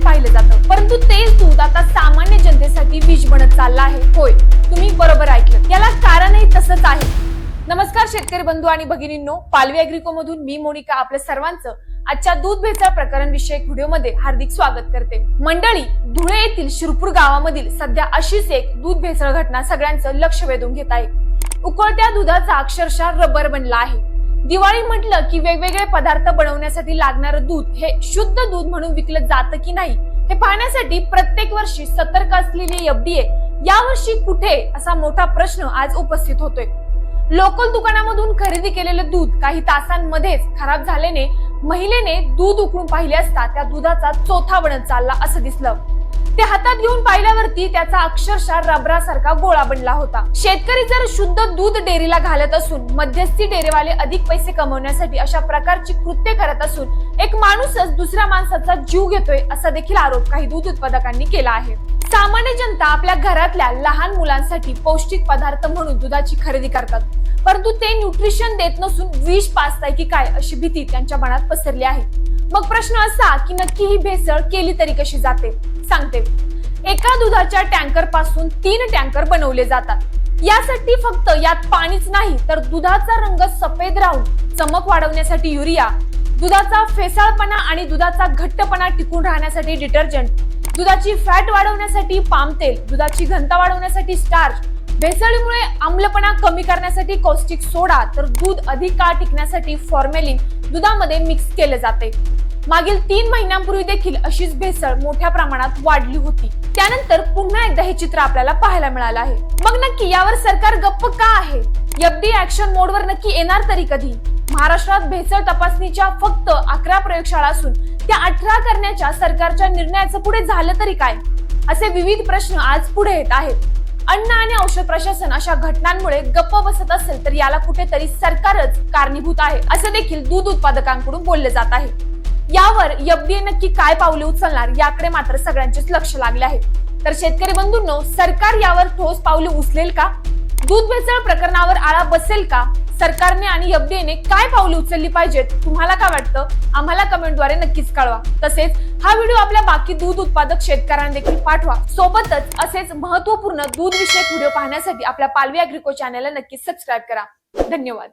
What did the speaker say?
पाहिलं जातं, परंतु तेच दूध आता सामान्य जनतेसाठी विष बनत चाललं आहे. होय, तुम्ही बरोबर ऐकलं, याला कारणही तसंच आहे. नमस्कार शेतकरी बंधू आणि भगिनींनो, पालवी अॅग्रिको मधून मी मोनिका आपल्या सर्वांचं आजच्या दूध भेसळ प्रकरण विषयक व्हिडिओमध्ये हार्दिक स्वागत करते. मंडळी, धुळे येथील शिरपूर गावामधील सध्या अशीच एक दूध भेसळ घटना सगळ्यांचं लक्ष वेधून घेत आहे. उकळत्या दुधाचा अक्षरशः रबर बनला आहे. दिवाळी म्हटलं की वेगवेगळे पदार्थ बनवण्यासाठी लागणारं दूध हे शुद्ध दूध म्हणून विकलं जातं की नाही हे पाहण्यासाठी प्रत्येक वर्षी सतर्क असलेली FDA यावर्षी कुठे असा मोठा प्रश्न आज उपस्थित होतोय. लोकल दुकानामधून खरेदी केलेलं दूध काही तासांमध्येच खराब झाल्याने महिलेने दूध उकळून पाहिले असता त्या दुधाचा चोथा बनत चालला असं दिसलं. ते हातात घेऊन पाहिल्यावरती त्याचा अक्षरशः रबरासारखा गोळा बनला होता. शेतकरी जर शुद्ध दूध डेअरीला घालत असून मध्यस्थी डेअरीवाले अधिक पैसे कमवण्यासाठी अशा प्रकारची कृत्य करत असून एक माणूसच दुसऱ्या माणसाचा जीव घेतोय असा देखील आरोप काही दूध उत्पादकांनी केला आहे. सामान्य जनता आपल्या घरातल्या लहान मुलांसाठी पौष्टिक पदार्थ म्हणून दुधाची खरेदी करतात, परंतु ते न्यूट्रिशन देत नसून विष पाजताय की काय अशी भीती त्यांच्या मनात पसरली आहे. मग प्रश्न असा की नक्की ही भेसळ केली तरी कशी जाते? सांगते. एका दुधाच्या टँकर पासून 3 टँकर बनवले जातात. यासाठी फक्त यात पाणीच नाही तर दुधाचा रंग सफेद राहून चमक वाढवण्यासाठी युरिया, दुधाचा फेसाळपणा आणि दुधाचा घट्टपणा टिकून राहण्यासाठी डिटर्जंट, दुधाची फॅट वाढवण्यासाठी पाम तेल, दुधाची घनता वाढवण्यासाठी स्टार्च, भेसळीमुळे आम्लपणा कमी करण्यासाठी कॉस्टिक सोडा, तर दूध अधिक काळ टिकण्यासाठी फॉर्मेलिन दुधामध्ये मिक्स केले जाते. मागील 3 महिन्यांपूर्वी देखील अशीच भेसळ मोठ्या प्रमाणात वाढली होती. त्यानंतर पुन्हा एकदा हे चित्र आपल्याला पाहायला मिळालं आहे. मग नक्की यावर सरकार गप्प का आहे? FDA ऍक्शन मोडवर नक्की येणार तरी कधी? महाराष्ट्रात भेसळ तपासणीच्या फक्त 11 प्रयोगशाळा असून त्या 18 करण्याच्या सरकारच्या निर्णयाचं पुढे झालं तरी काय? असे विविध प्रश्न आज पुढे येत आहेत. अन्न आणि औषध प्रशासन अशा घटनांमुळे गप्प बसत असेल तर याला कुठेतरी सरकारच कारणीभूत आहे असं देखील दूध उत्पादकांकडून बोलले जात आहे. यावर FDA नक्की काय पावले उचलणार याकडे मात्र सगळ्यांचेच लक्ष लागले आहे. तर शेतकरी बंधूंनो, सरकार यावर ठोस पावले उचलेल का? दूध भेसळ प्रकरणावर आळा बसेल का? सरकारने आणि FDA ने काय पावले उचलली पाहिजेत? तुम्हाला काय वाटतं? आम्हाला कमेंटद्वारे नक्कीच कळवा. तसेच हा व्हिडिओ आपल्या बाकी दूध उत्पादक शेतकऱ्यांना देखील पाठवा. सोबतच असेच महत्त्वपूर्ण दूध विषयक व्हिडिओ पाहण्यासाठी आपल्या पालवी अॅग्रिको चॅनलला नक्कीच सबस्क्राईब करा. धन्यवाद.